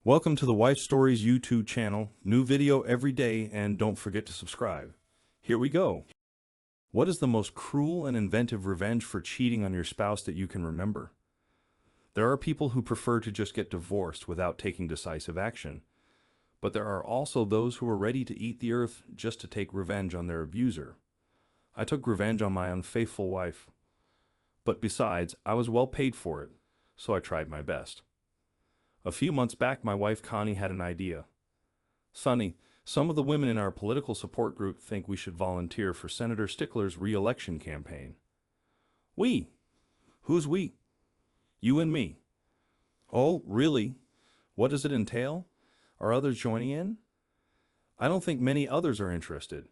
Welcome to the Wife Stories YouTube channel. New video every day, and don't forget to subscribe. Here we go. What is the most cruel and inventive revenge for cheating on your spouse that you can remember? There are people who prefer to just get divorced without taking decisive action. But there are also those who are ready to eat the earth just to take revenge on their abuser. I took revenge on my unfaithful wife. But besides, I was well paid for it, so I tried my best. A few months back, my wife Connie had an idea. Sonny, some of the women in our political support group think we should volunteer for Senator Stickler's re-election campaign. We? Who's we? You and me. Oh, really? What does it entail? Are others joining in? I don't think many others are interested.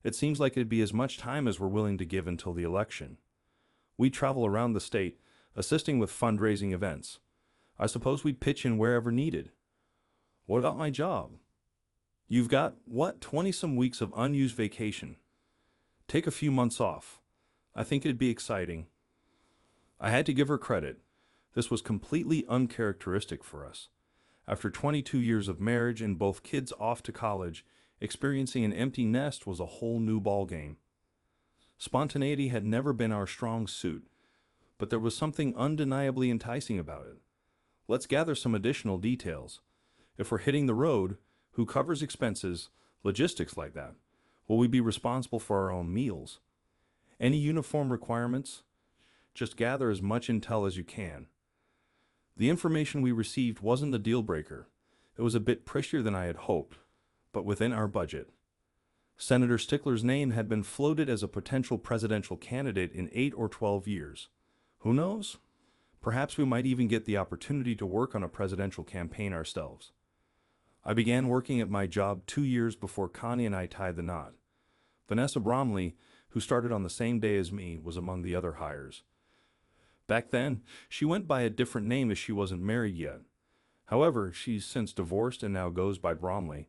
It seems like it'd be as much time as we're willing to give until the election. We travel around the state, assisting with fundraising events. I suppose we'd pitch in wherever needed. What about my job? You've got, 20-some weeks of unused vacation. Take a few months off. I think it'd be exciting. I had to give her credit. This was completely uncharacteristic for us. After 22 years of marriage and both kids off to college, experiencing an empty nest was a whole new ballgame. Spontaneity had never been our strong suit, but there was something undeniably enticing about it. Let's gather some additional details. If we're hitting the road, who covers expenses, logistics like that? Will we be responsible for our own meals? Any uniform requirements? Just gather as much intel as you can. The information we received wasn't the deal breaker. It was a bit pricier than I had hoped, but within our budget. Senator Stickler's name had been floated as a potential presidential candidate in 8 or 12 years. Who knows? Perhaps we might even get the opportunity to work on a presidential campaign ourselves. I began working at my job 2 years before Connie and I tied the knot. Vanessa Bromley, who started on the same day as me, was among the other hires. Back then, she went by a different name as she wasn't married yet. However, she's since divorced and now goes by Bromley.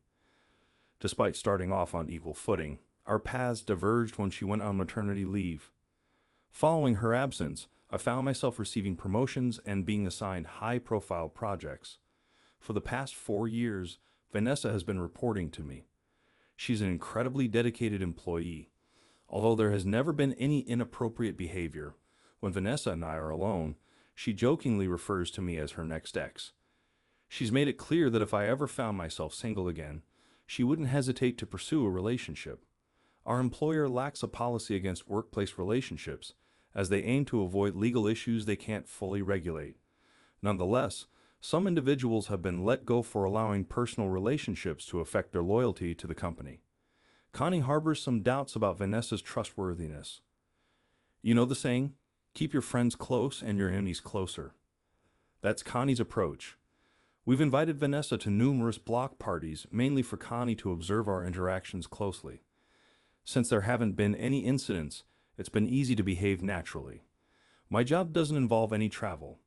Despite starting off on equal footing, our paths diverged when she went on maternity leave. Following her absence, I found myself receiving promotions and being assigned high-profile projects. For the past 4 years, Vanessa has been reporting to me. She's an incredibly dedicated employee. Although there has never been any inappropriate behavior, when Vanessa and I are alone, she jokingly refers to me as her next ex. She's made it clear that if I ever found myself single again, she wouldn't hesitate to pursue a relationship. Our employer lacks a policy against workplace relationships, as they aim to avoid legal issues they can't fully regulate. Nonetheless, some individuals have been let go for allowing personal relationships to affect their loyalty to the company. Connie harbors some doubts about Vanessa's trustworthiness. You know the saying, keep your friends close and your enemies closer. That's Connie's approach. We've invited Vanessa to numerous block parties, mainly for Connie to observe our interactions closely. Since there haven't been any incidents, it's been easy to behave naturally. My job doesn't involve any travel.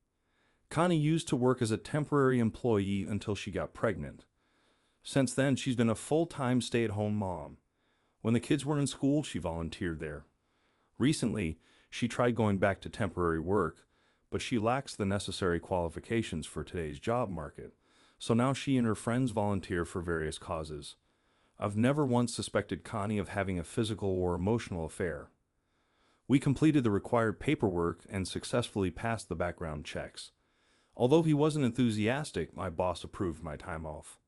Connie used to work as a temporary employee until she got pregnant. Since then, she's been a full-time stay-at-home mom. When the kids were in school, she volunteered there. Recently, she tried going back to temporary work, but she lacks the necessary qualifications for today's job market, so now she and her friends volunteer for various causes. I've never once suspected Connie of having a physical or emotional affair. We completed the required paperwork and successfully passed the background checks. Although he wasn't enthusiastic, my boss approved my time off.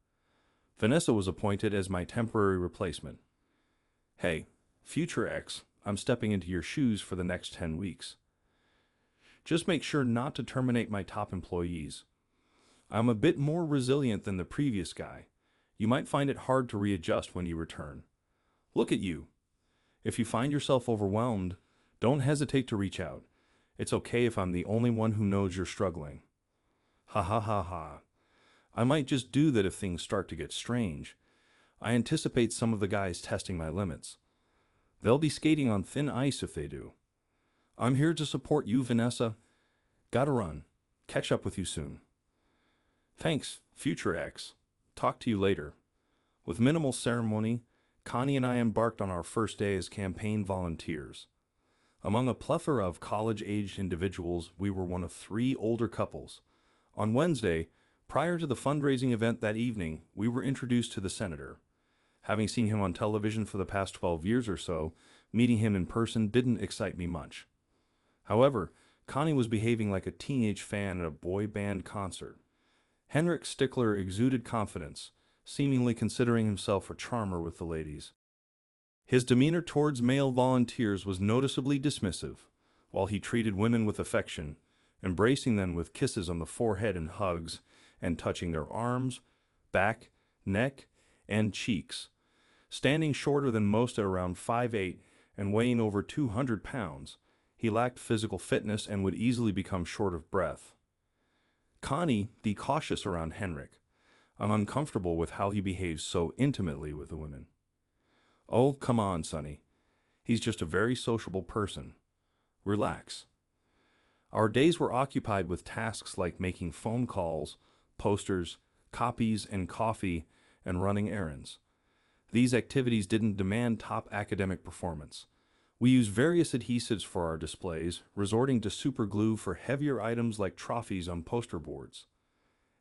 Vanessa was appointed as my temporary replacement. Hey, future ex, I'm stepping into your shoes for the next 10 weeks. Just make sure not to terminate my top employees. I'm a bit more resilient than the previous guy. You might find it hard to readjust when you return. Look at you. If you find yourself overwhelmed, don't hesitate to reach out. It's okay if I'm the only one who knows you're struggling. Ha ha ha ha. I might just do that if things start to get strange. I anticipate some of the guys testing my limits. They'll be skating on thin ice if they do. I'm here to support you, Vanessa. Gotta run. Catch up with you soon. Thanks, future ex. Talk to you later. With minimal ceremony, Connie and I embarked on our first day as campaign volunteers. Among a plethora of college-aged individuals, we were one of 3 older couples. On Wednesday, Prior to the fundraising event that evening, we were introduced to the senator. Having seen him on television for the past 12 years or so, meeting him in person didn't excite me much. However, Connie was behaving like a teenage fan at a boy band concert. Henrik Stickler exuded confidence, seemingly considering himself a charmer with the ladies. His demeanor towards male volunteers was noticeably dismissive, while he treated women with affection, embracing them with kisses on the forehead and hugs, and touching their arms, back, neck, and cheeks. Standing shorter than most at around 5'8" and weighing over 200 pounds, he lacked physical fitness and would easily become short of breath. Connie, be cautious around Henrik. I'm uncomfortable with how he behaves so intimately with the women. Oh, come on, Sonny. He's just a very sociable person. Relax. Our days were occupied with tasks like making phone calls, posters, copies, and coffee, and running errands. These activities didn't demand top academic performance. We used various adhesives for our displays, resorting to super glue for heavier items like trophies on poster boards.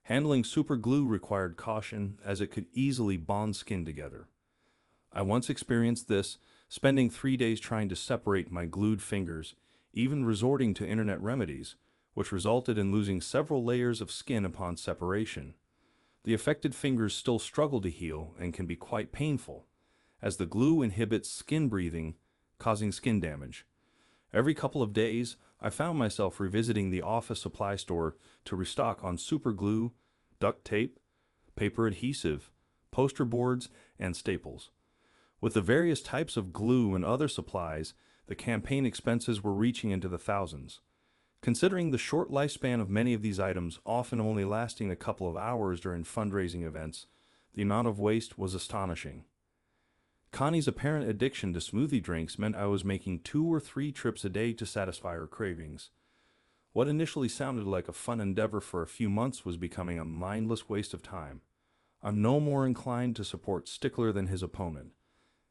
Handling super glue required caution, as it could easily bond skin together. I once experienced this, spending 3 days trying to separate my glued fingers, even resorting to internet remedies, which resulted in losing several layers of skin upon separation. The affected fingers still struggle to heal and can be quite painful, as the glue inhibits skin breathing, causing skin damage. Every couple of days, I found myself revisiting the office supply store to restock on super glue, duct tape, paper adhesive, poster boards, and staples. With the various types of glue and other supplies, the campaign expenses were reaching into the thousands. Considering the short lifespan of many of these items, often only lasting a couple of hours during fundraising events, the amount of waste was astonishing. Connie's apparent addiction to smoothie drinks meant I was making 2 or 3 trips a day to satisfy her cravings. What initially sounded like a fun endeavor for a few months was becoming a mindless waste of time. I'm no more inclined to support Stickler than his opponent.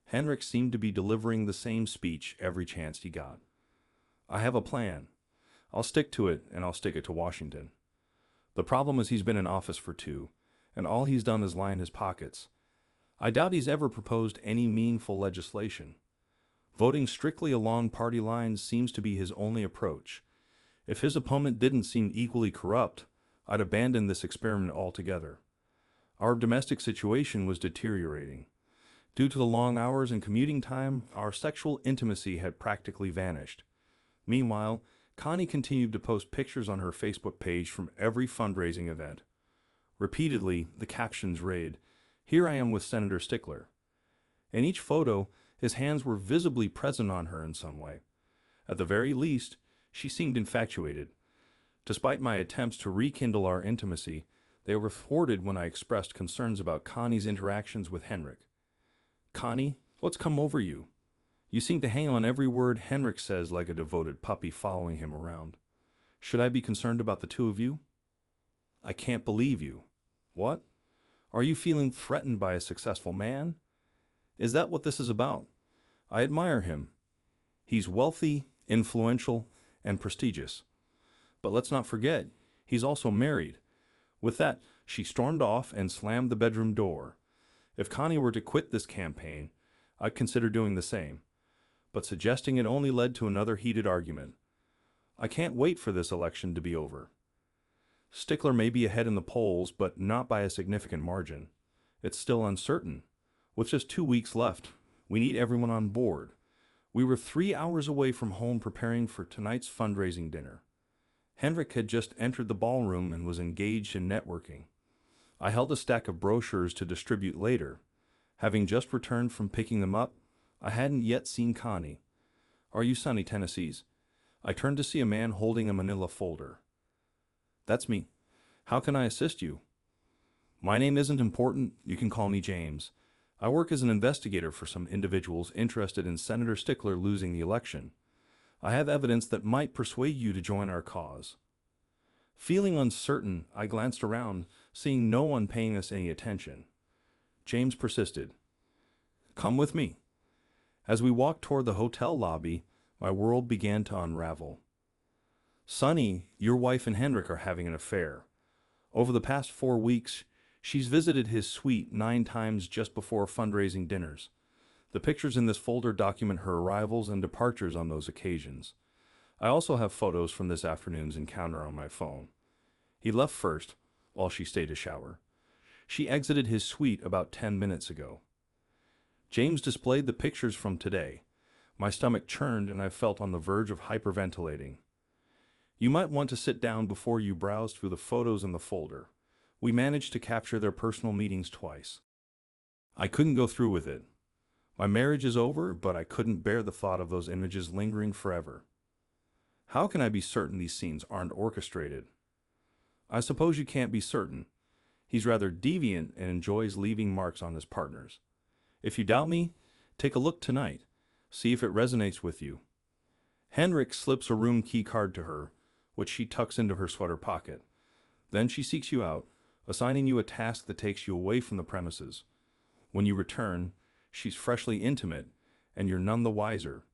Henrik seemed to be delivering the same speech every chance he got. I have a plan. I'll stick to it, and I'll stick it to Washington. The problem is he's been in office for 2, and all he's done is line his pockets. I doubt he's ever proposed any meaningful legislation. Voting strictly along party lines seems to be his only approach. If his opponent didn't seem equally corrupt, I'd abandon this experiment altogether. Our domestic situation was deteriorating. Due to the long hours and commuting time, our sexual intimacy had practically vanished. Meanwhile, Connie continued to post pictures on her Facebook page from every fundraising event. Repeatedly, the captions read, "Here I am with Senator Stickler." In each photo, his hands were visibly present on her in some way. At the very least, she seemed infatuated. Despite my attempts to rekindle our intimacy, they were thwarted when I expressed concerns about Connie's interactions with Henrik. "Connie, what's come over you? You seem to hang on every word Henrik says like a devoted puppy following him around. Should I be concerned about the 2 of you?" "I can't believe you." "What? Are you feeling threatened by a successful man? Is that what this is about? I admire him. He's wealthy, influential, and prestigious. But let's not forget, he's also married." With that, she stormed off and slammed the bedroom door. If Connie were to quit this campaign, I'd consider doing the same. But suggesting it only led to another heated argument. I can't wait for this election to be over. Stickler may be ahead in the polls, but not by a significant margin. It's still uncertain. With just 2 weeks left, we need everyone on board. We were 3 hours away from home preparing for tonight's fundraising dinner. Henrik had just entered the ballroom and was engaged in networking. I held a stack of brochures to distribute later. Having just returned from picking them up, I hadn't yet seen Connie. "Are you Sonny, Tennessee's?" I turned to see a man holding a manila folder. "That's me. How can I assist you?" "My name isn't important. You can call me James. I work as an investigator for some individuals interested in Senator Stickler losing the election. I have evidence that might persuade you to join our cause." Feeling uncertain, I glanced around, seeing no one paying us any attention. James persisted. "Come with me." As we walked toward the hotel lobby, my world began to unravel. "Sonny, your wife and Henrik are having an affair." Over the past 4 weeks, she's visited his suite 9 times just before fundraising dinners. The pictures in this folder document her arrivals and departures on those occasions. I also have photos from this afternoon's encounter on my phone. He left first, while she stayed to shower. She exited his suite about 10 minutes ago. James displayed the pictures from today. My stomach churned and I felt on the verge of hyperventilating. You might want to sit down before you browse through the photos in the folder. We managed to capture their personal meetings twice. I couldn't go through with it. My marriage is over, but I couldn't bear the thought of those images lingering forever. How can I be certain these scenes aren't orchestrated? I suppose you can't be certain. He's rather deviant and enjoys leaving marks on his partners. If you doubt me, take a look tonight. See if it resonates with you. Henrik slips a room key card to her, which she tucks into her sweater pocket. Then she seeks you out, assigning you a task that takes you away from the premises. When you return, she's freshly intimate, and you're none the wiser.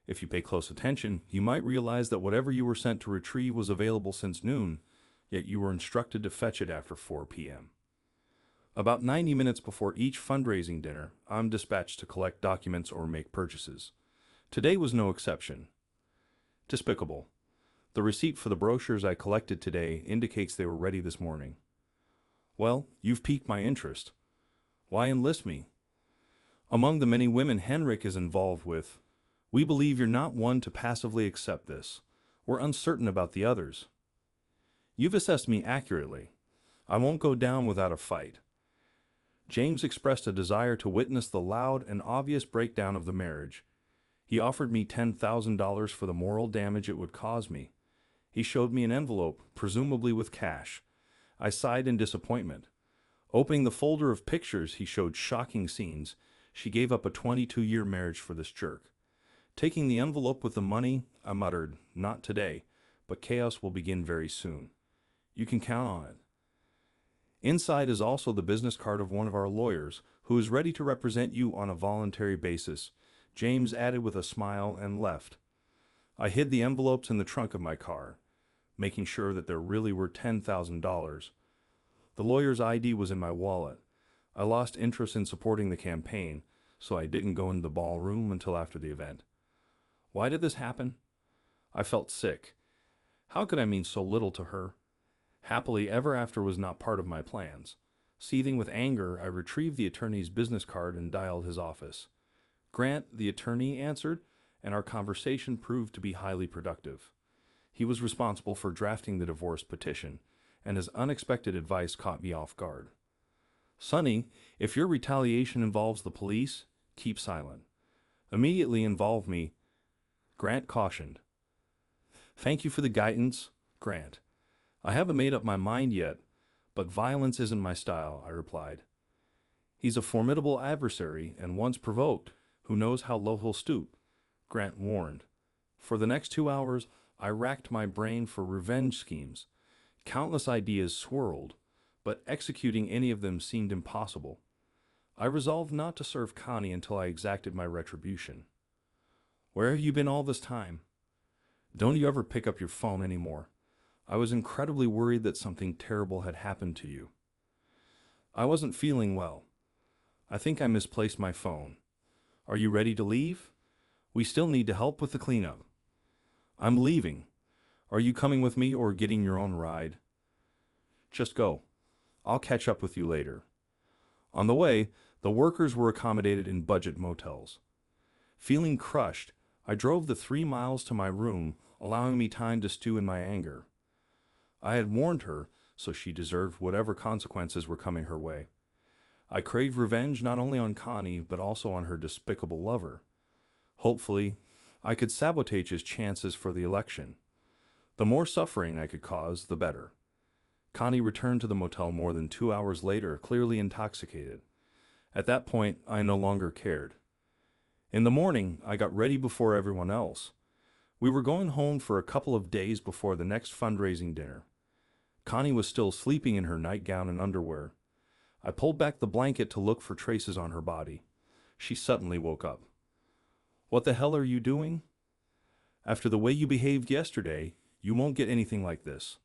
If you pay close attention, you might realize that whatever you were sent to retrieve was available since noon, yet you were instructed to fetch it after 4 p.m. About 90 minutes before each fundraising dinner, I'm dispatched to collect documents or make purchases. Today was no exception. Despicable. The receipt for the brochures I collected today indicates they were ready this morning. Well, you've piqued my interest. Why enlist me? Among the many women Henrik is involved with, we believe you're not one to passively accept this. We're uncertain about the others. You've assessed me accurately. I won't go down without a fight. James expressed a desire to witness the loud and obvious breakdown of the marriage. He offered me $10,000 for the moral damage it would cause me. He showed me an envelope, presumably with cash. I sighed in disappointment. Opening the folder of pictures, he showed shocking scenes. She gave up a 22-year marriage for this jerk. Taking the envelope with the money, I muttered, "Not today, but chaos will begin very soon. You can count on it." Inside is also the business card of one of our lawyers, who is ready to represent you on a voluntary basis. James added with a smile and left. I hid the envelopes in the trunk of my car, making sure that there really were $10,000. The lawyer's ID was in my wallet. I lost interest in supporting the campaign, so I didn't go into the ballroom until after the event. Why did this happen? I felt sick. How could I mean so little to her? Happily ever after was not part of my plans. Seething with anger, I retrieved the attorney's business card and dialed his office. Grant, the attorney, answered, and our conversation proved to be highly productive. He was responsible for drafting the divorce petition, and his unexpected advice caught me off guard. "Sonny, if your retaliation involves the police, keep silent. Immediately involve me," Grant cautioned. "Thank you for the guidance, Grant. I haven't made up my mind yet, but violence isn't my style," I replied. "He's a formidable adversary, and once provoked, who knows how low he'll stoop," Grant warned. For the next 2 hours, I racked my brain for revenge schemes. Countless ideas swirled, but executing any of them seemed impossible. I resolved not to serve Connie until I exacted my retribution. "Where have you been all this time? Don't you ever pick up your phone anymore? I was incredibly worried that something terrible had happened to you." "I wasn't feeling well. I think I misplaced my phone. Are you ready to leave? We still need to help with the cleanup." "I'm leaving. Are you coming with me or getting your own ride?" "Just go. I'll catch up with you later." On the way, the workers were accommodated in budget motels. Feeling crushed, I drove the 3 miles to my room, allowing me time to stew in my anger. I had warned her, so she deserved whatever consequences were coming her way. I craved revenge not only on Connie, but also on her despicable lover. Hopefully, I could sabotage his chances for the election. The more suffering I could cause, the better. Connie returned to the motel more than 2 hours later, clearly intoxicated. At that point, I no longer cared. In the morning, I got ready before everyone else. We were going home for a couple of days before the next fundraising dinner. Connie was still sleeping in her nightgown and underwear. I pulled back the blanket to look for traces on her body. She suddenly woke up. "What the hell are you doing? After the way you behaved yesterday, you won't get anything like this."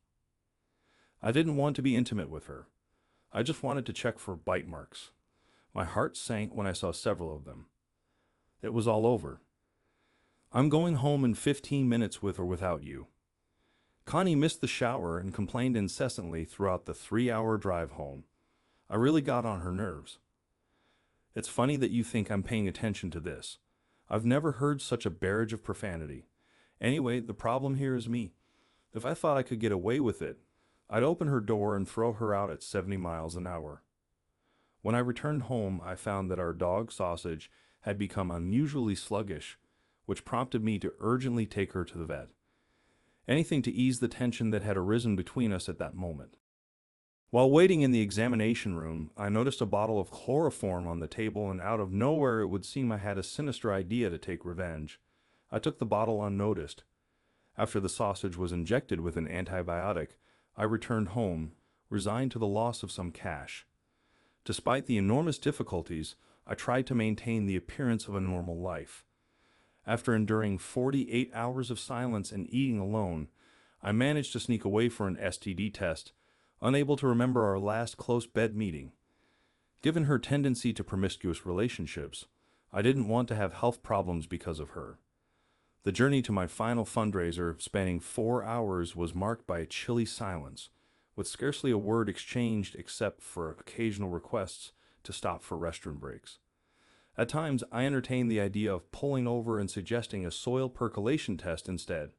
I didn't want to be intimate with her. I just wanted to check for bite marks. My heart sank when I saw several of them. It was all over. I'm going home in 15 minutes with or without you. Connie missed the shower and complained incessantly throughout the 3-hour drive home. I really got on her nerves. It's funny that you think I'm paying attention to this. I've never heard such a barrage of profanity. Anyway, the problem here is me. If I thought I could get away with it, I'd open her door and throw her out at 70 miles an hour. When I returned home, I found that our dog Sausage had become unusually sluggish, which prompted me to urgently take her to the vet. Anything to ease the tension that had arisen between us at that moment. While waiting in the examination room, I noticed a bottle of chloroform on the table, and out of nowhere it would seem I had a sinister idea to take revenge. I took the bottle unnoticed. After the Sausage was injected with an antibiotic, I returned home, resigned to the loss of some cash. Despite the enormous difficulties, I tried to maintain the appearance of a normal life. After enduring 48 hours of silence and eating alone, I managed to sneak away for an STD test, unable to remember our last close bed meeting. Given her tendency to promiscuous relationships, I didn't want to have health problems because of her. The journey to my final fundraiser, spanning 4 hours, was marked by a chilly silence, with scarcely a word exchanged except for occasional requests to stop for restroom breaks. At times, I entertained the idea of pulling over and suggesting a soil percolation test instead.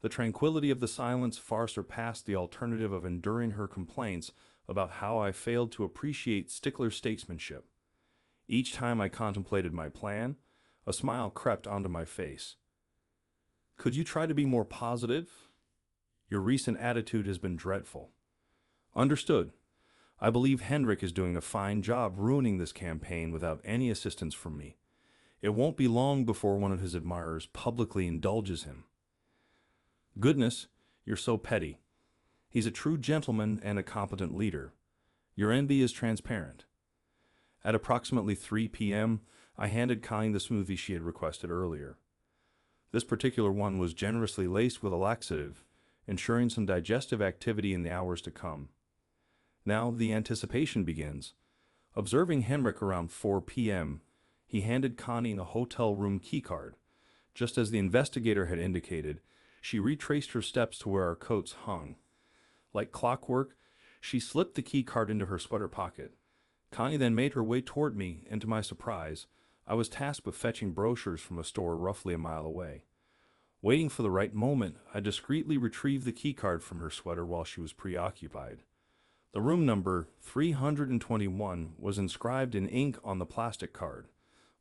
The tranquility of the silence far surpassed the alternative of enduring her complaints about how I failed to appreciate Stickler's statesmanship. Each time I contemplated my plan, a smile crept onto my face. Could you try to be more positive? Your recent attitude has been dreadful. Understood. I believe Henrik is doing a fine job ruining this campaign without any assistance from me. It won't be long before one of his admirers publicly indulges him. Goodness, you're so petty. He's a true gentleman and a competent leader. Your envy is transparent. At approximately 3 p.m., I handed Connie the smoothie she had requested earlier. This particular one was generously laced with a laxative, ensuring some digestive activity in the hours to come. Now the anticipation begins. Observing Henrik around 4 p.m., he handed Connie a hotel room keycard. Just as the investigator had indicated, she retraced her steps to where our coats hung. Like clockwork, she slipped the keycard into her sweater pocket. Connie then made her way toward me, and to my surprise, I was tasked with fetching brochures from a store roughly a mile away. Waiting for the right moment, I discreetly retrieved the keycard from her sweater while she was preoccupied. The room number 321 was inscribed in ink on the plastic card.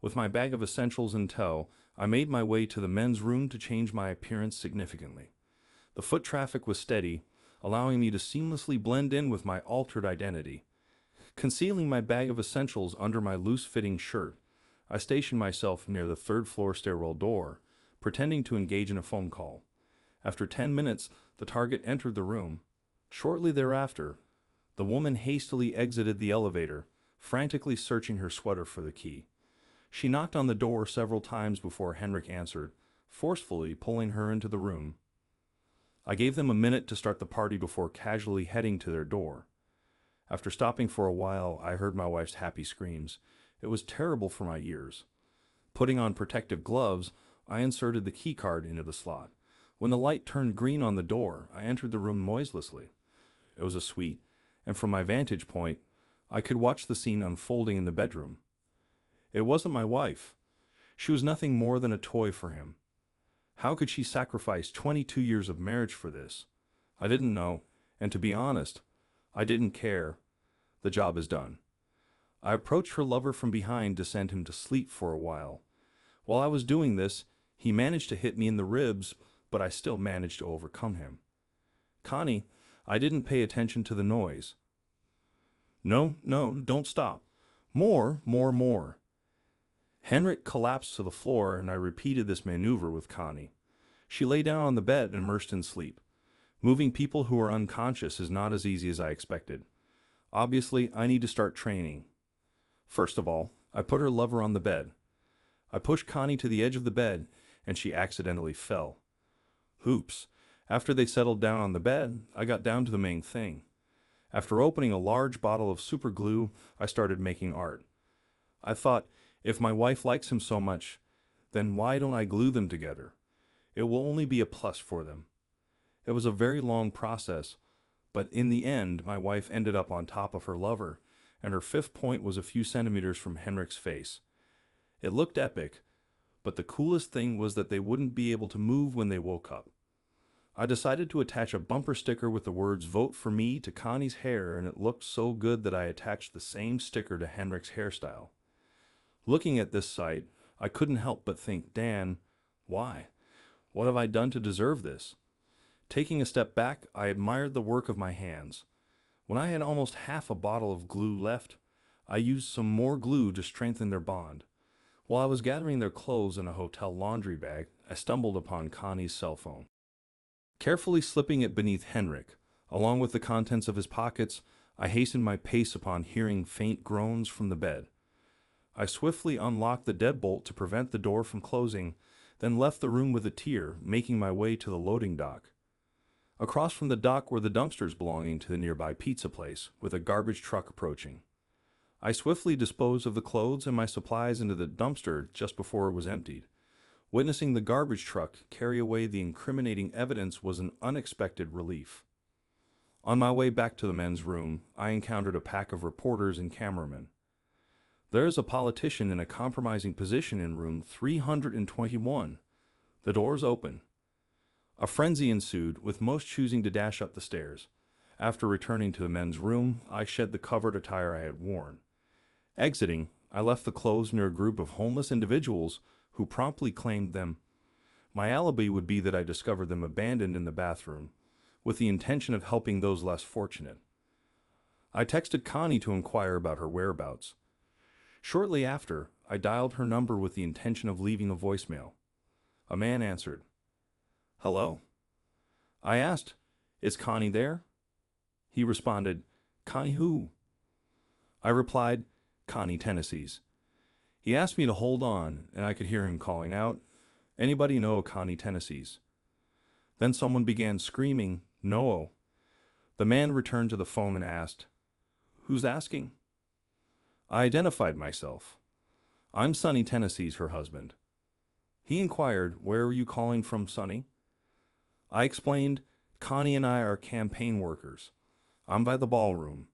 With my bag of essentials in tow, I made my way to the men's room to change my appearance significantly. The foot traffic was steady, allowing me to seamlessly blend in with my altered identity. Concealing my bag of essentials under my loose-fitting shirt, I stationed myself near the third-floor stairwell door, pretending to engage in a phone call. After 10 minutes, the target entered the room. Shortly thereafter, the woman hastily exited the elevator, frantically searching her sweater for the key. She knocked on the door several times before Henrik answered, forcefully pulling her into the room. I gave them a minute to start the party before casually heading to their door. After stopping for a while, I heard my wife's happy screams. It was terrible for my ears. Putting on protective gloves, I inserted the keycard into the slot. When the light turned green on the door, I entered the room noiselessly. It was a suite, and from my vantage point, I could watch the scene unfolding in the bedroom. It wasn't my wife. She was nothing more than a toy for him. How could she sacrifice 22 years of marriage for this? I didn't know, and to be honest, I didn't care. The job is done. I approached her lover from behind to send him to sleep for a while. While I was doing this, he managed to hit me in the ribs, but I still managed to overcome him. Connie, I didn't pay attention to the noise. No, don't stop. More. Henrik collapsed to the floor, and I repeated this maneuver with Connie. She lay down on the bed, immersed in sleep. Moving people who are unconscious is not as easy as I expected. Obviously, I need to start training. First of all, I put her lover on the bed. I pushed Connie to the edge of the bed, and she accidentally fell. Oops. After they settled down on the bed, I got down to the main thing. After opening a large bottle of super glue, I started making art. I thought, if my wife likes him so much, then why don't I glue them together? It will only be a plus for them. It was a very long process, but in the end, my wife ended up on top of her lover, and her fifth point was a few centimeters from Henrik's face. It looked epic, but the coolest thing was that they wouldn't be able to move when they woke up. I decided to attach a bumper sticker with the words "Vote for me" to Connie's hair, and it looked so good that I attached the same sticker to Henrik's hairstyle. Looking at this sight, I couldn't help but think, Dan, why? What have I done to deserve this? Taking a step back, I admired the work of my hands. When I had almost half a bottle of glue left, I used some more glue to strengthen their bond. While I was gathering their clothes in a hotel laundry bag, I stumbled upon Connie's cell phone. Carefully slipping it beneath Henrik, along with the contents of his pockets, I hastened my pace upon hearing faint groans from the bed. I swiftly unlocked the deadbolt to prevent the door from closing, then left the room with a tear, making my way to the loading dock. Across from the dock were the dumpsters belonging to the nearby pizza place, with a garbage truck approaching. I swiftly disposed of the clothes and my supplies into the dumpster just before it was emptied. Witnessing the garbage truck carry away the incriminating evidence was an unexpected relief. On my way back to the men's room, I encountered a pack of reporters and cameramen. There is a politician in a compromising position in room 321. The doors open. A frenzy ensued, with most choosing to dash up the stairs. After returning to the men's room, I shed the covered attire I had worn. Exiting, I left the clothes near a group of homeless individuals who promptly claimed them. My alibi would be that I discovered them abandoned in the bathroom, with the intention of helping those less fortunate. I texted Connie to inquire about her whereabouts. Shortly after, I dialed her number with the intention of leaving a voicemail. A man answered. "Hello?" I asked, "Is Connie there?" He responded, "Connie who?" I replied, "Connie Tennessee's." He asked me to hold on, and I could hear him calling out, "Anybody know Connie Tennessee's?" Then someone began screaming, "No." The man returned to the phone and asked, "Who's asking?" I identified myself. "I'm Sonny Tennessee's her husband." He inquired, "Where are you calling from, Sonny?" I explained, "Connie and I are campaign workers. I'm by the ballroom."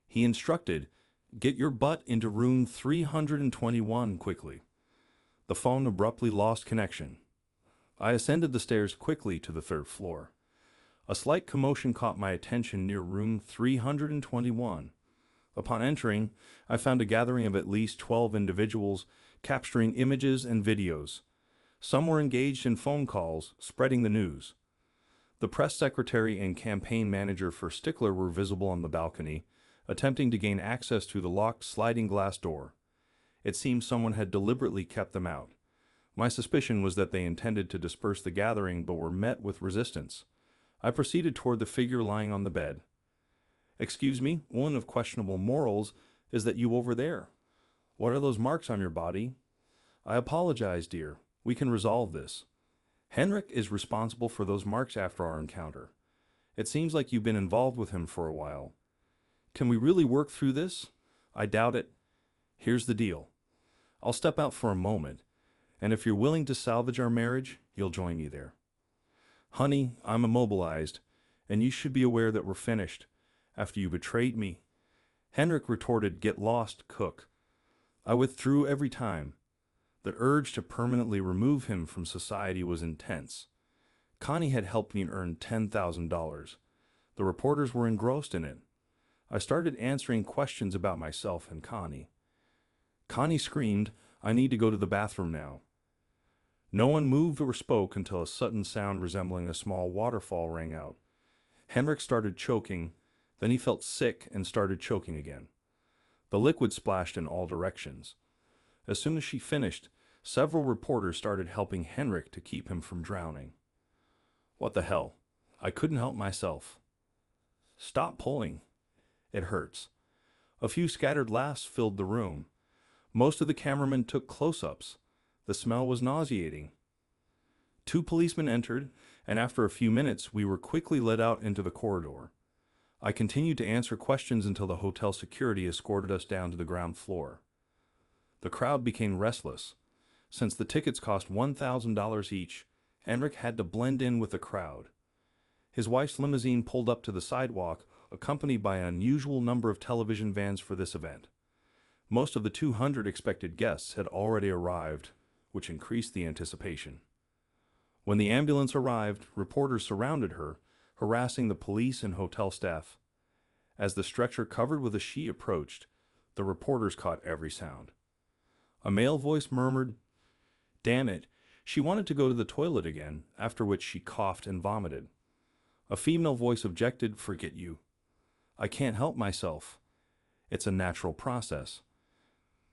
He instructed, "Get your butt into room 321 quickly." The phone abruptly lost connection. I ascended the stairs quickly to the third floor. A slight commotion caught my attention near room 321. Upon entering, I found a gathering of at least 12 individuals capturing images and videos. Some were engaged in phone calls, spreading the news. The press secretary and campaign manager for Stickler were visible on the balcony, attempting to gain access to the locked sliding glass door. It seemed someone had deliberately kept them out. My suspicion was that they intended to disperse the gathering but were met with resistance. I proceeded toward the figure lying on the bed. "Excuse me, one of questionable morals is that you over there. What are those marks on your body?" "I apologize, dear. We can resolve this. Henrik is responsible for those marks after our encounter. It seems like you've been involved with him for a while. Can we really work through this? I doubt it. Here's the deal. I'll step out for a moment, and if you're willing to salvage our marriage, you'll join me there." "Honey, I'm immobilized, and you should be aware that we're finished. After you betrayed me." Henrik retorted, "Get lost, cook." I withdrew every time. The urge to permanently remove him from society was intense. Connie had helped me earn $10,000. The reporters were engrossed in it. I started answering questions about myself and Connie. Connie screamed, "I need to go to the bathroom now." No one moved or spoke until a sudden sound resembling a small waterfall rang out. Henrik started choking, then he felt sick and started choking again. The liquid splashed in all directions. As soon as she finished, several reporters started helping Henrik to keep him from drowning. What the hell? I couldn't help myself. "Stop pulling. It hurts." A few scattered laughs filled the room. Most of the cameramen took close-ups. The smell was nauseating. 2 policemen entered, and after a few minutes we were quickly led out into the corridor. I continued to answer questions until the hotel security escorted us down to the ground floor. The crowd became restless. Since the tickets cost $1,000 each, Henrik had to blend in with the crowd. His wife's limousine pulled up to the sidewalk, accompanied by an unusual number of television vans for this event. Most of the 200 expected guests had already arrived, which increased the anticipation. When the ambulance arrived, reporters surrounded her, harassing the police and hotel staff. As the stretcher covered with a sheet approached, the reporters caught every sound. A male voice murmured, "Damn it, she wanted to go to the toilet again," after which she coughed and vomited. A female voice objected, "Forget you. I can't help myself. It's a natural process."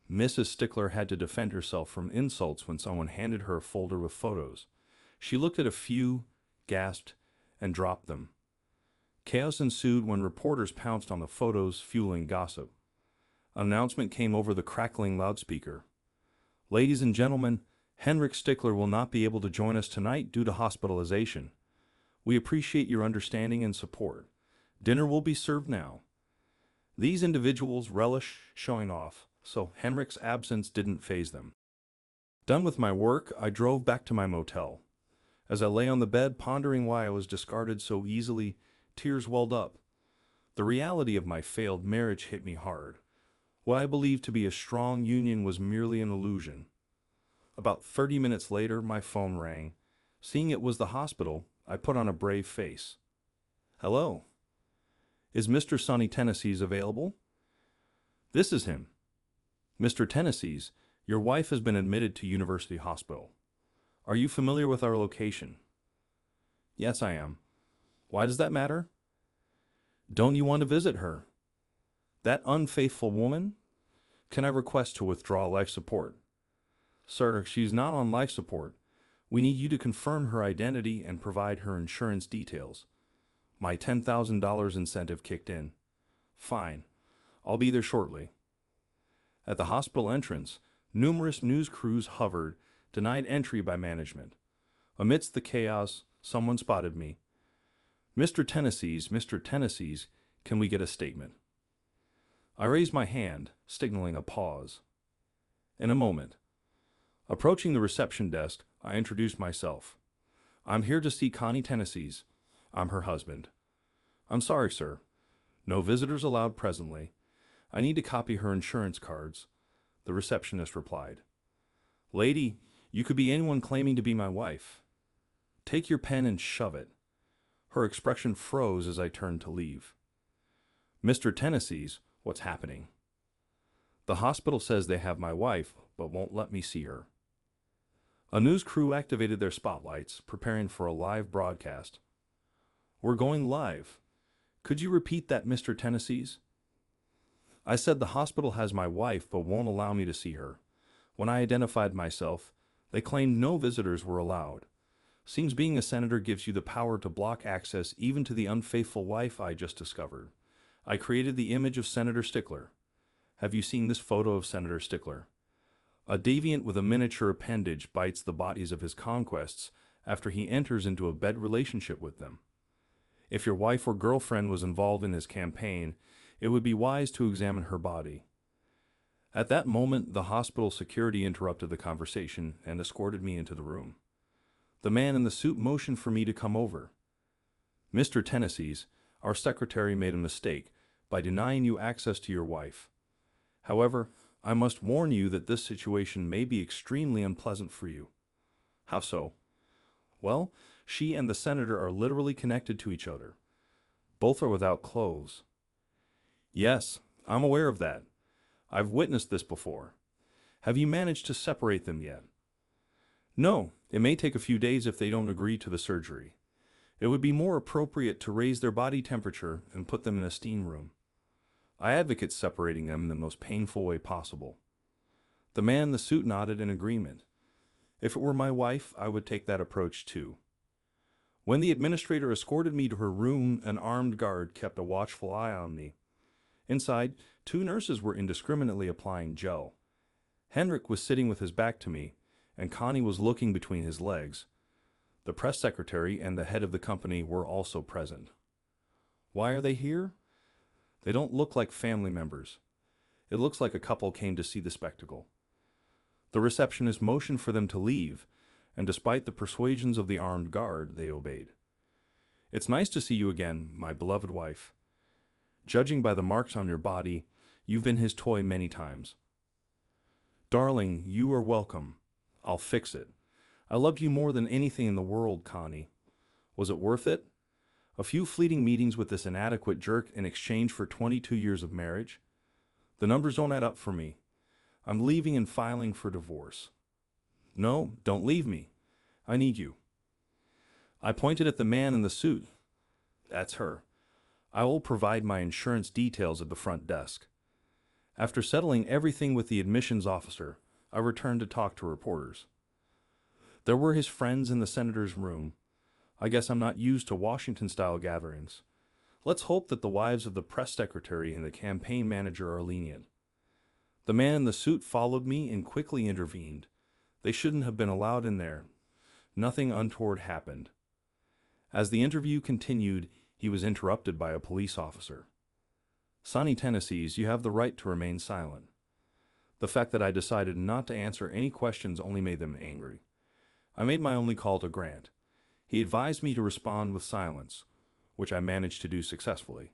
Mrs. Stickler had to defend herself from insults when someone handed her a folder with photos. She looked at a few, gasped, and dropped them. Chaos ensued when reporters pounced on the photos, fueling gossip. An announcement came over the crackling loudspeaker. "Ladies and gentlemen, Henrik Stickler will not be able to join us tonight due to hospitalization. We appreciate your understanding and support. Dinner will be served now." These individuals relish showing off, so Henrik's absence didn't faze them. Done with my work, I drove back to my motel. As I lay on the bed pondering why I was discarded so easily, tears welled up. The reality of my failed marriage hit me hard. What I believed to be a strong union was merely an illusion. About 30 minutes later, my phone rang. Seeing it was the hospital, I put on a brave face. "Hello. Is Mr. Sonny Tennessee's available?" "This is him." "Mr. Tennessee's, your wife has been admitted to University Hospital. Are you familiar with our location?" "Yes, I am. Why does that matter?" "Don't you want to visit her?" "That unfaithful woman? Can I request to withdraw life support?" "Sir, she's not on life support. We need you to confirm her identity and provide her insurance details." My $10,000 incentive kicked in. "Fine. I'll be there shortly." At the hospital entrance, numerous news crews hovered, denied entry by management. Amidst the chaos, someone spotted me. Mr. Tennessee's, can we get a statement?" I raised my hand, signaling a pause. In a moment. Approaching the reception desk, I introduced myself. "I'm here to see Connie Tennessee's. I'm her husband." "I'm sorry, sir. No visitors allowed presently. I need to copy her insurance cards," the receptionist replied. "Lady, you could be anyone claiming to be my wife. Take your pen and shove it." Her expression froze as I turned to leave. "Mr. Tennessee's, what's happening?" "The hospital says they have my wife, but won't let me see her." A news crew activated their spotlights, preparing for a live broadcast. "We're going live. Could you repeat that, Mr. Tennessee's?" I said the hospital has my wife, but won't allow me to see her. When I identified myself, they claimed no visitors were allowed. Seems being a senator gives you the power to block access even to the unfaithful wife I just discovered. I created the image of Senator Stickler. Have you seen this photo of Senator Stickler? A deviant with a miniature appendage bites the bodies of his conquests after he enters into a bed relationship with them. If your wife or girlfriend was involved in his campaign, it would be wise to examine her body. At that moment, the hospital security interrupted the conversation and escorted me into the room. The man in the suit motioned for me to come over. "Mr. Tennessee's, our secretary made a mistake by denying you access to your wife. However, I must warn you that this situation may be extremely unpleasant for you." "How so?" "Well, she and the senator are literally connected to each other. Both are without clothes." "Yes, I'm aware of that. I've witnessed this before. Have you managed to separate them yet?" "No, it may take a few days if they don't agree to the surgery. It would be more appropriate to raise their body temperature and put them in a steam room. I advocate separating them in the most painful way possible." The man in the suit nodded in agreement. If it were my wife, I would take that approach too. When the administrator escorted me to her room, an armed guard kept a watchful eye on me. Inside, 2 nurses were indiscriminately applying gel. Henrik was sitting with his back to me, and Connie was looking between his legs. The press secretary and the head of the company were also present. Why are they here? They don't look like family members. It looks like a couple came to see the spectacle. The receptionist motioned for them to leave, and despite the persuasions of the armed guard, they obeyed. It's nice to see you again, my beloved wife. Judging by the marks on your body, you've been his toy many times. Darling, you are welcome. I'll fix it. I loved you more than anything in the world, Connie. Was it worth it? A few fleeting meetings with this inadequate jerk in exchange for 22 years of marriage? The numbers don't add up for me. I'm leaving and filing for divorce. No, don't leave me. I need you. I pointed at the man in the suit. That's her. I will provide my insurance details at the front desk. After settling everything with the admissions officer, I returned to talk to reporters. There were his friends in the senator's room. I guess I'm not used to Washington-style gatherings. Let's hope that the wives of the press secretary and the campaign manager are lenient. The man in the suit followed me and quickly intervened. They shouldn't have been allowed in there. Nothing untoward happened. As the interview continued, he was interrupted by a police officer. Sonny, Tennessees, you have the right to remain silent. The fact that I decided not to answer any questions only made them angry. I made my only call to Grant. He advised me to respond with silence, which I managed to do successfully.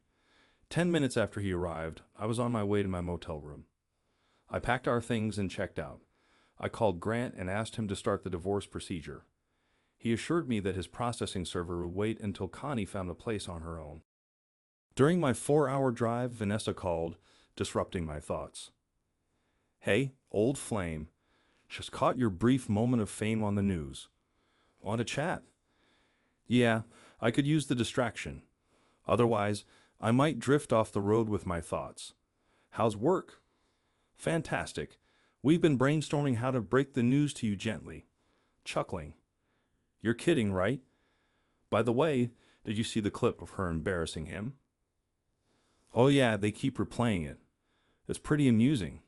10 minutes after he arrived, I was on my way to my motel room. I packed our things and checked out. I called Grant and asked him to start the divorce procedure. He assured me that his processing server would wait until Connie found a place on her own. During my 4-hour drive, Vanessa called, disrupting my thoughts. Hey, old flame, just caught your brief moment of fame on the news. Want to chat? Yeah, I could use the distraction. Otherwise, I might drift off the road with my thoughts. How's work? Fantastic. We've been brainstorming how to break the news to you gently. Chuckling. You're kidding, right? By the way, did you see the clip of her embarrassing him? Oh yeah, they keep replaying it. It's pretty amusing.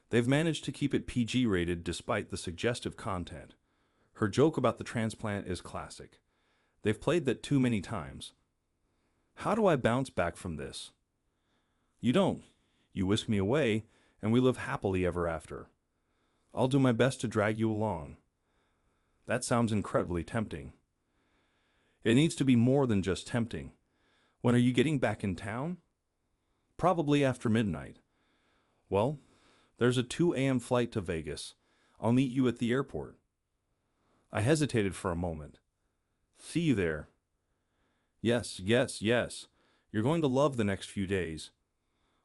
They've managed to keep it PG rated despite the suggestive content. Her joke about the transplant is classic. They've played that too many times. How do I bounce back from this? You don't. You whisk me away, and we live happily ever after. I'll do my best to drag you along. That sounds incredibly tempting. It needs to be more than just tempting. When are you getting back in town? Probably after midnight. Well, there's a 2 a.m. flight to Vegas. I'll meet you at the airport. I hesitated for a moment. See you there. Yes, yes, yes. You're going to love the next few days.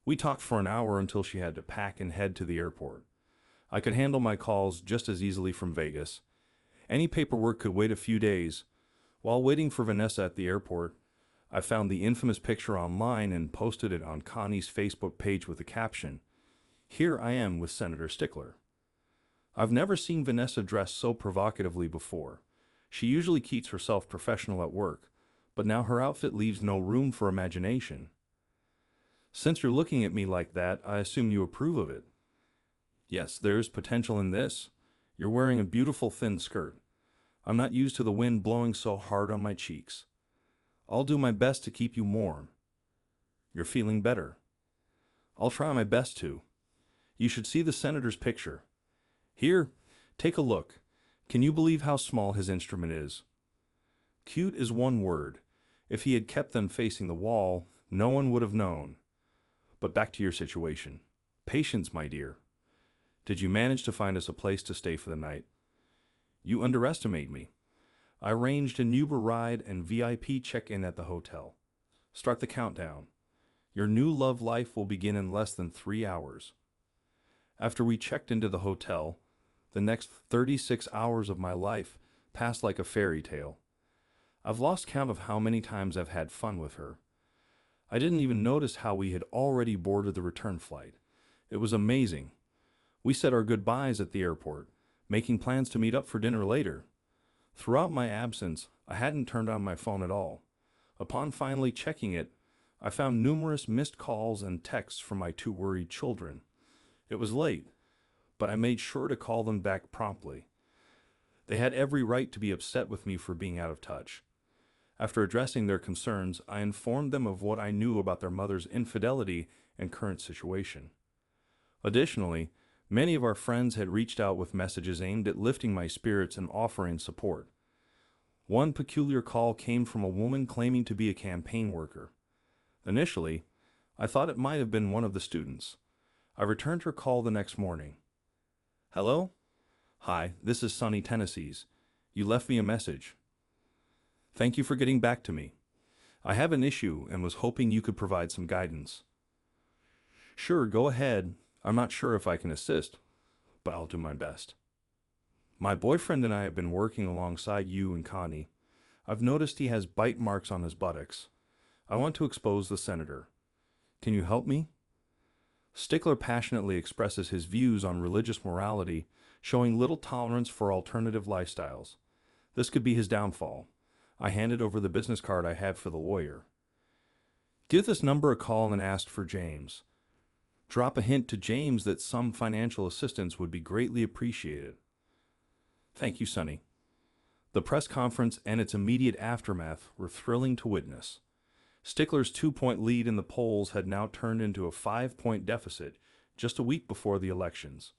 We talked for an hour until she had to pack and head to the airport. I could handle my calls just as easily from Vegas. Any paperwork could wait a few days. While waiting for Vanessa at the airport, I found the infamous picture online and posted it on Connie's Facebook page with the caption, "Here I am with Senator Stickler." I've never seen Vanessa dressed so provocatively before. She usually keeps herself professional at work, but now her outfit leaves no room for imagination. Since you're looking at me like that, I assume you approve of it. Yes, there's potential in this. You're wearing a beautiful thin skirt. I'm not used to the wind blowing so hard on my cheeks. I'll do my best to keep you warm. You're feeling better. I'll try my best to. You should see the senator's picture. Here, take a look. Can you believe how small his instrument is? Cute is one word. If he had kept them facing the wall, no one would have known. But back to your situation. Patience, my dear. Did you manage to find us a place to stay for the night? You underestimate me. I arranged an Uber ride and VIP check-in at the hotel. Start the countdown. Your new love life will begin in less than 3 hours. After we checked into the hotel, the next 36 hours of my life passed like a fairy tale. I've lost count of how many times I've had fun with her. I didn't even notice how we had already boarded the return flight. It was amazing. We said our goodbyes at the airport, making plans to meet up for dinner later. Throughout my absence, I hadn't turned on my phone at all. Upon finally checking it, I found numerous missed calls and texts from my 2 worried children. It was late, but I made sure to call them back promptly. They had every right to be upset with me for being out of touch. After addressing their concerns, I informed them of what I knew about their mother's infidelity and current situation. Additionally, many of our friends had reached out with messages aimed at lifting my spirits and offering support. One peculiar call came from a woman claiming to be a campaign worker. Initially, I thought it might have been one of the students. I returned her call the next morning. "Hello? Hi, this is Sonny, Tennessee's. You left me a message. Thank you for getting back to me. I have an issue and was hoping you could provide some guidance." "Sure, go ahead. I'm not sure if I can assist, but I'll do my best. My boyfriend and I have been working alongside you and Connie. I've noticed he has bite marks on his buttocks. I want to expose the senator. Can you help me?" Stickler passionately expresses his views on religious morality, showing little tolerance for alternative lifestyles. This could be his downfall. I handed over the business card I had for the lawyer. "Give this number a call and ask for James. Drop a hint to James that some financial assistance would be greatly appreciated." Thank you, Sonny. The press conference and its immediate aftermath were thrilling to witness. Stickler's 2-point lead in the polls had now turned into a 5-point deficit just a week before the elections.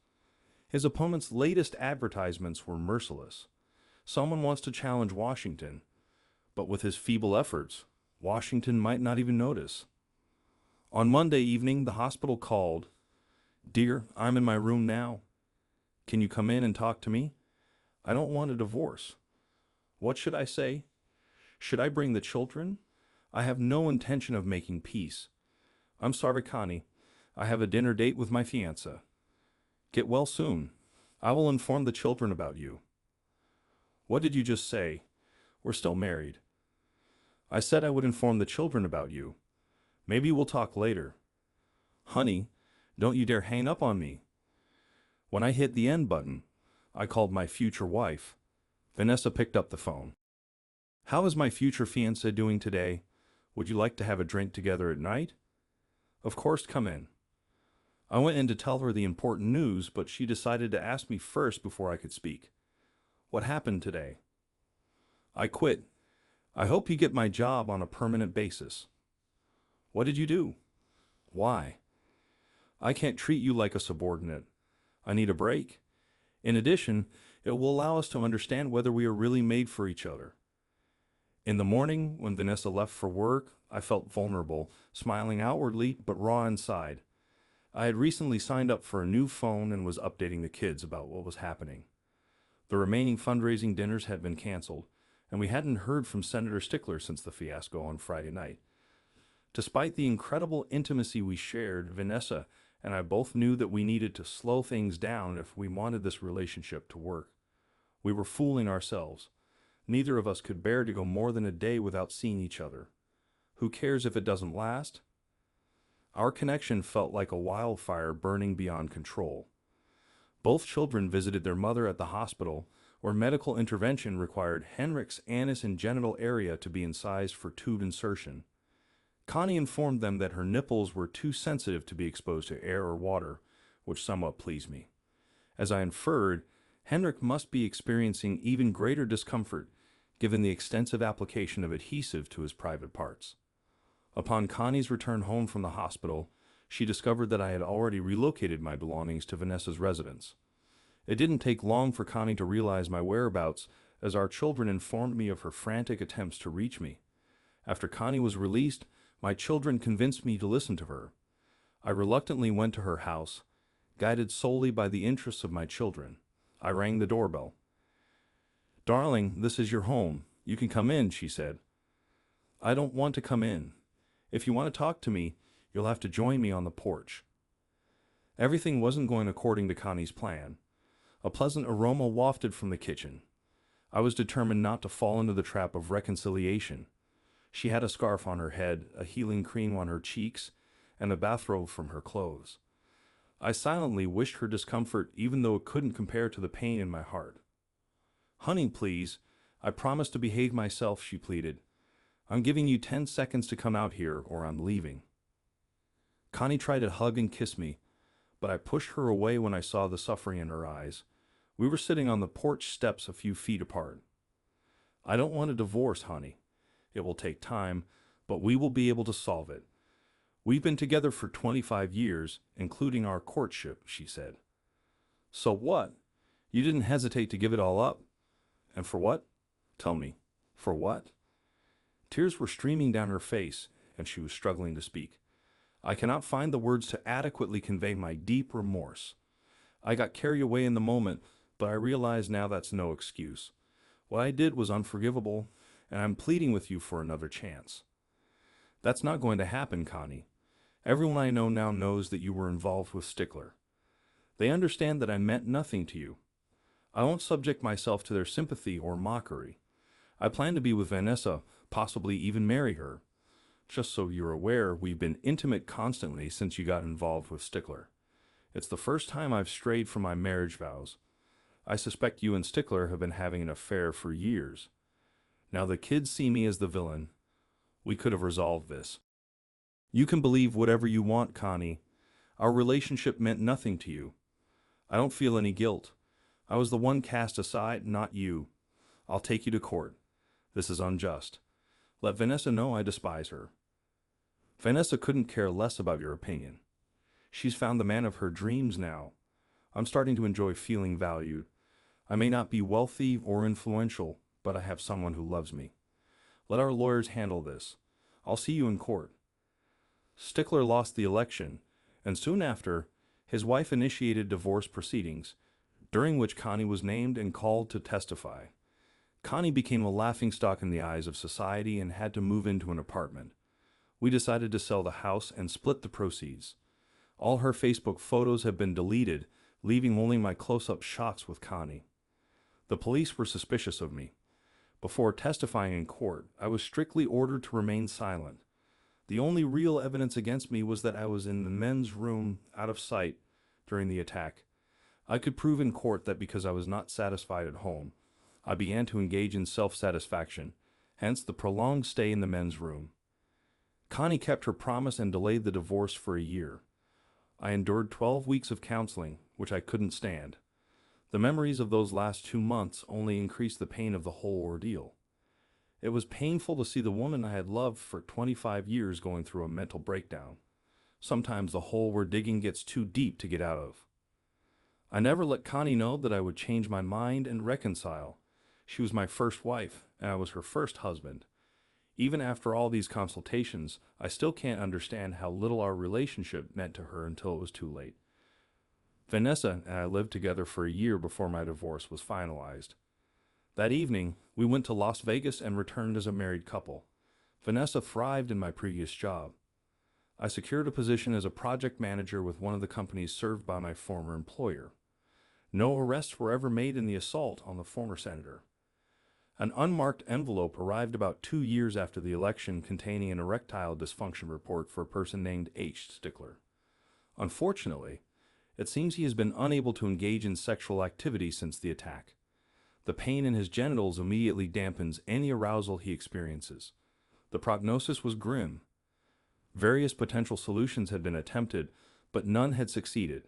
His opponent's latest advertisements were merciless. Someone wants to challenge Washington, but with his feeble efforts, Washington might not even notice. On Monday evening, the hospital called. "Dear, I'm in my room now. Can you come in and talk to me? I don't want a divorce. What should I say? Should I bring the children? I have no intention of making peace. I'm sorry, Connie. I have a dinner date with my fiancé. Get well soon. I will inform the children about you." "What did you just say? We're still married." "I said I would inform the children about you. Maybe we'll talk later." "Honey, don't you dare hang up on me." When I hit the end button, I called my future wife. Vanessa picked up the phone. "How is my future fiancé doing today? Would you like to have a drink together at night?" "Of course, come in." I went in to tell her the important news, but she decided to ask me first before I could speak. "What happened today?" "I quit. I hope you get my job on a permanent basis." "What did you do?" "Why?" "I can't treat you like a subordinate. I need a break. In addition, it will allow us to understand whether we are really made for each other." In the morning, when Vanessa left for work, I felt vulnerable, smiling outwardly but raw inside. I had recently signed up for a new phone and was updating the kids about what was happening. The remaining fundraising dinners had been canceled, and we hadn't heard from Senator Stickler since the fiasco on Friday night. Despite the incredible intimacy we shared, Vanessa and I both knew that we needed to slow things down if we wanted this relationship to work. We were fooling ourselves. Neither of us could bear to go more than a day without seeing each other. Who cares if it doesn't last? Our connection felt like a wildfire burning beyond control. Both children visited their mother at the hospital, where medical intervention required Henrik's anus and genital area to be incised for tube insertion. Connie informed them that her nipples were too sensitive to be exposed to air or water, which somewhat pleased me. As I inferred, Henrik must be experiencing even greater discomfort given the extensive application of adhesive to his private parts. Upon Connie's return home from the hospital, she discovered that I had already relocated my belongings to Vanessa's residence. It didn't take long for Connie to realize my whereabouts, as our children informed me of her frantic attempts to reach me. After Connie was released, my children convinced me to listen to her. I reluctantly went to her house, guided solely by the interests of my children. I rang the doorbell. "Darling, this is your home. You can come in," she said. "I don't want to come in. If you want to talk to me, you'll have to join me on the porch." Everything wasn't going according to Connie's plan. A pleasant aroma wafted from the kitchen. I was determined not to fall into the trap of reconciliation. She had a scarf on her head, a healing cream on her cheeks, and a bathrobe from her clothes. I silently wished her discomfort, even though it couldn't compare to the pain in my heart. "Honey, please. I promise to behave myself," she pleaded. "I'm giving you 10 seconds to come out here, or I'm leaving." Connie tried to hug and kiss me, but I pushed her away when I saw the suffering in her eyes. We were sitting on the porch steps a few feet apart. "I don't want a divorce, honey. It will take time, but we will be able to solve it. We've been together for 25 years, including our courtship, she said. So what? You didn't hesitate to give it all up? And for what? Tell me, for what? Tears were streaming down her face, and she was struggling to speak. I cannot find the words to adequately convey my deep remorse. I got carried away in the moment, but I realize now that's no excuse. What I did was unforgivable, and I'm pleading with you for another chance. That's not going to happen, Connie. Everyone I know now knows that you were involved with Stickler. They understand that I meant nothing to you. I won't subject myself to their sympathy or mockery. I plan to be with Vanessa, possibly even marry her. Just so you're aware, we've been intimate constantly since you got involved with Stickler. It's the first time I've strayed from my marriage vows. I suspect you and Stickler have been having an affair for years. Now the kids see me as the villain. We could have resolved this. You can believe whatever you want, Connie. Our relationship meant nothing to you. I don't feel any guilt. I was the one cast aside, not you. I'll take you to court. This is unjust. Let Vanessa know I despise her. Vanessa couldn't care less about your opinion. She's found the man of her dreams now. I'm starting to enjoy feeling valued. I may not be wealthy or influential, but I have someone who loves me. Let our lawyers handle this. I'll see you in court. Stickler lost the election, and soon after, his wife initiated divorce proceedings, during which Connie was named and called to testify. Connie became a laughingstock in the eyes of society and had to move into an apartment. We decided to sell the house and split the proceeds. All her Facebook photos have been deleted, leaving only my close-up shots with Connie. The police were suspicious of me. Before testifying in court, I was strictly ordered to remain silent. The only real evidence against me was that I was in the men's room, out of sight, during the attack. I could prove in court that because I was not satisfied at home, I began to engage in self-satisfaction, hence the prolonged stay in the men's room. Connie kept her promise and delayed the divorce for a year. I endured 12 weeks of counseling, which I couldn't stand. The memories of those last 2 months only increased the pain of the whole ordeal. It was painful to see the woman I had loved for 25 years going through a mental breakdown. Sometimes the hole we're digging gets too deep to get out of. I never let Connie know that I would change my mind and reconcile. She was my first wife, and I was her first husband. Even after all these consultations, I still can't understand how little our relationship meant to her until it was too late. Vanessa and I lived together for a year before my divorce was finalized. That evening, we went to Las Vegas and returned as a married couple. Vanessa thrived in my previous job. I secured a position as a project manager with one of the companies served by my former employer. No arrests were ever made in the assault on the former senator. An unmarked envelope arrived about 2 years after the election containing an erectile dysfunction report for a person named H. Stickler. Unfortunately, it seems he has been unable to engage in sexual activity since the attack. The pain in his genitals immediately dampens any arousal he experiences. The prognosis was grim. Various potential solutions had been attempted, but none had succeeded.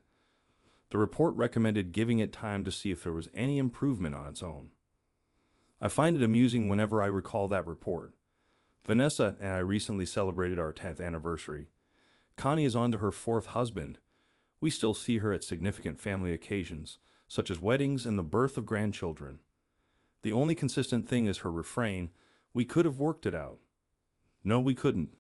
The report recommended giving it time to see if there was any improvement on its own. I find it amusing whenever I recall that report. Vanessa and I recently celebrated our 10th anniversary. Connie is on to her 4th husband. We still see her at significant family occasions, such as weddings and the birth of grandchildren. The only consistent thing is her refrain, "We could have worked it out." No, we couldn't.